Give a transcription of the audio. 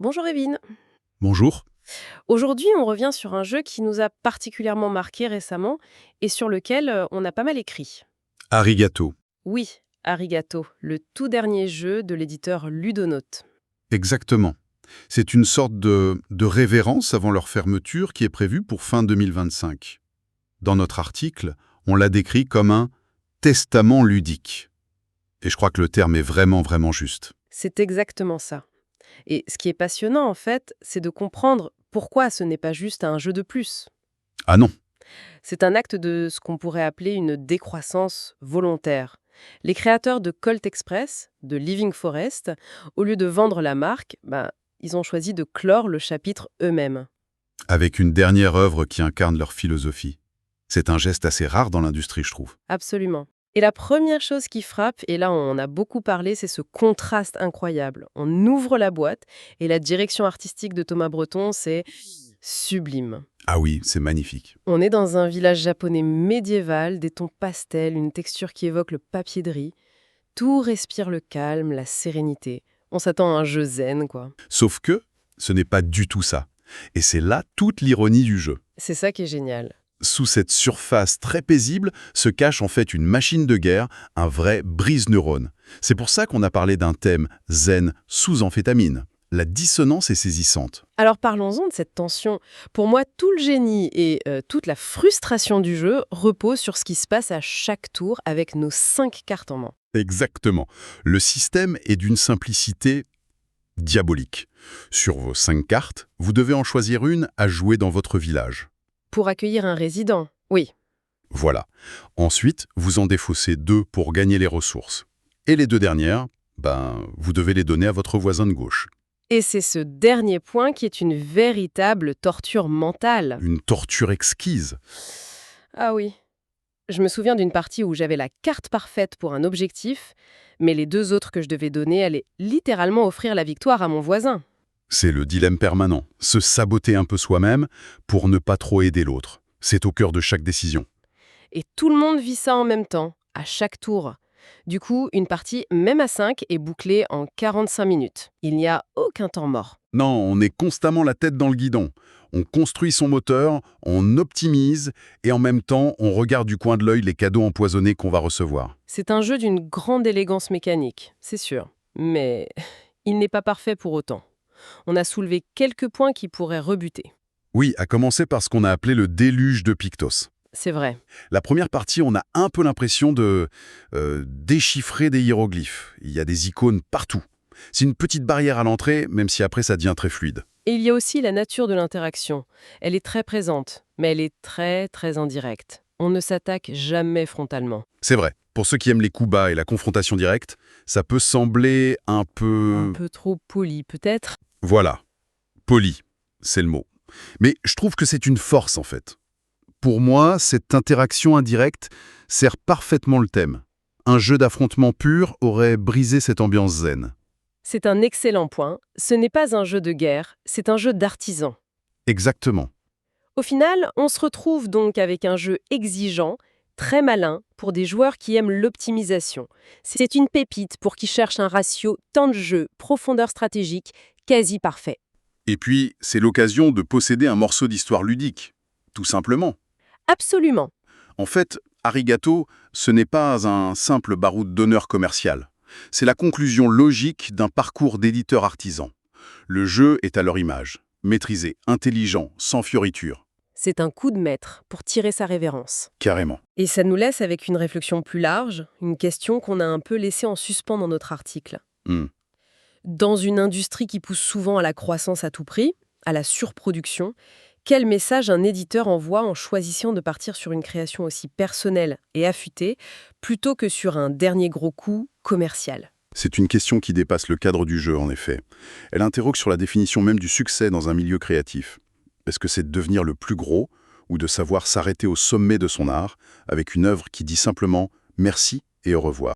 Bonjour Evelyne. Bonjour. Aujourd'hui, on revient sur un jeu qui nous a particulièrement marqué récemment et sur lequel on a pas mal écrit. Arigato. Oui, Arigato, le tout dernier jeu de l'éditeur Ludonote. Exactement. C'est une sorte de révérence avant leur fermeture qui est prévue pour fin 2025. Dans notre article, on l'a décrit comme un testament ludique. Et je crois que le terme est vraiment juste. C'est exactement ça. Et ce qui est passionnant en fait, c'est de comprendre pourquoi ce n'est pas juste un jeu de plus. Ah non, C'est un acte de ce qu'on pourrait appeler une décroissance volontaire. Les créateurs de Colt Express, de Living Forest, au lieu de vendre la marque, ils ont choisi de clore le chapitre eux-mêmes. avec une dernière œuvre qui incarne leur philosophie. C'est un geste assez rare dans l'industrie, je trouve. Absolument. Et la première chose qui frappe, et là on en a beaucoup parlé, c'est ce contraste incroyable. On ouvre la boîte et la direction artistique de Thomas Breton, c'est sublime. Ah oui, c'est magnifique. On est dans un village japonais médiéval, des tons pastels, une texture qui évoque le papier de riz. Tout respire le calme, la sérénité. On s'attend à un jeu zen, quoi. Sauf que ce n'est pas du tout ça. Et c'est là toute l'ironie du jeu. C'est ça qui est génial. Sous cette surface très paisible se cache en fait une machine de guerre, un vrai brise-neurone. C'est pour ça qu'on a parlé d'un thème zen sous amphétamine. La dissonance est saisissante. Alors parlons-en de cette tension. Pour moi, tout le génie et toute la frustration du jeu reposent sur ce qui se passe à chaque tour avec nos 5 cartes en main. Exactement. Le système est d'une simplicité diabolique. Sur vos 5 cartes, vous devez en choisir une à jouer dans votre village. Pour accueillir un résident, oui. Voilà. Ensuite, vous en défaussez 2 pour gagner les ressources. Et les 2 dernières, vous devez les donner à votre voisin de gauche. Et c'est ce dernier point qui est une véritable torture mentale. Une torture exquise. Ah oui. Je me souviens d'une partie où j'avais la carte parfaite pour un objectif, mais les 2 autres que je devais donner allaient littéralement offrir la victoire à mon voisin. C'est le dilemme permanent, se saboter un peu soi-même pour ne pas trop aider l'autre. C'est au cœur de chaque décision. Et tout le monde vit ça en même temps, à chaque tour. Du coup, une partie, même à 5, est bouclée en 45 minutes. Il n'y a aucun temps mort. Non, on est constamment la tête dans le guidon. On construit son moteur, on optimise, et en même temps, on regarde du coin de l'œil les cadeaux empoisonnés qu'on va recevoir. C'est un jeu d'une grande élégance mécanique, c'est sûr. Mais il n'est pas parfait pour autant. On a soulevé quelques points qui pourraient rebuter. Oui, à commencer par ce qu'on a appelé le déluge de Pictos. C'est vrai. La première partie, on a un peu l'impression de déchiffrer des hiéroglyphes. Il y a des icônes partout. C'est une petite barrière à l'entrée, même si après ça devient très fluide. Et il y a aussi la nature de l'interaction. Elle est très présente, mais elle est très indirecte. On ne s'attaque jamais frontalement. C'est vrai, pour ceux qui aiment les coups bas et la confrontation directe, ça peut sembler un Un peu... peu trop poli, peut-être. Voilà, poli, c'est le mot. Mais je trouve que c'est une force en fait. Pour moi, cette interaction indirecte sert parfaitement le thème. Un jeu d'affrontement pur aurait brisé cette ambiance zen. C'est un excellent point. Ce n'est pas un jeu de guerre, c'est un jeu d'artisan. Exactement. Au final, on se retrouve donc avec un jeu exigeant, très malin, pour des joueurs qui aiment l'optimisation. C'est une pépite pour qui cherchent un ratio temps de jeu, profondeur stratégique, quasi parfait. Et puis, c'est l'occasion de posséder un morceau d'histoire ludique. Tout simplement. Absolument. En fait, Arigato, ce n'est pas un simple baroud d'honneur commercial. C'est la conclusion logique d'un parcours d'éditeur artisan. Le jeu est à leur image. Maîtrisé, intelligent, sans fioriture. C'est un coup de maître pour tirer sa révérence. Carrément. Et ça nous laisse avec une réflexion plus large, une question qu'on a un peu laissée en suspens dans notre article. Hmm. Dans une industrie qui pousse souvent à la croissance à tout prix, à la surproduction, quel message un éditeur envoie en choisissant de partir sur une création aussi personnelle et affûtée, plutôt que sur un dernier gros coup commercial? C'est une question qui dépasse le cadre du jeu, en effet. Elle interroge sur la définition même du succès dans un milieu créatif. Est-ce que c'est de devenir le plus gros ou de savoir s'arrêter au sommet de son art avec une œuvre qui dit simplement « merci » et « au revoir »